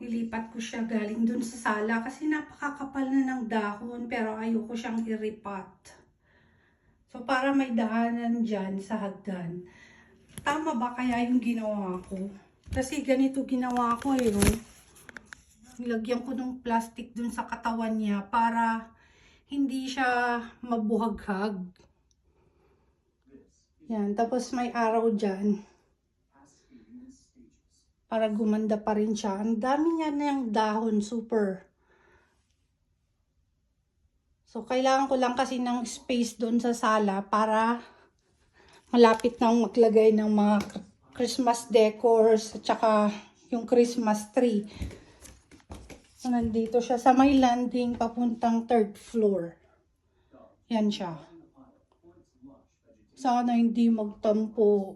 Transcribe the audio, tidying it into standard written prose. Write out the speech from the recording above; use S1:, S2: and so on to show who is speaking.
S1: Nilipat ko siya galing dun sa sala kasi napakakapal na ng dahon pero ayoko siyang iripat. So para may dahanan dyan sa hagdan. Tama ba kaya yung ginawa ko? Kasi ganito ginawa ko eh. Oh. Nilagyan ko ng plastic dun sa katawan niya para hindi siya mabuhaghag. Yan, tapos may araw dyan. Para gumanda pa rin siya. Ang dami niya na yung dahon, super. So, kailangan ko lang kasi ng space doon sa sala para malapit nang maglagay ng mga Christmas decors at saka yung Christmas tree. So, nandito siya sa may landing papuntang 3rd floor. Yan siya. Sana hindi magtampo.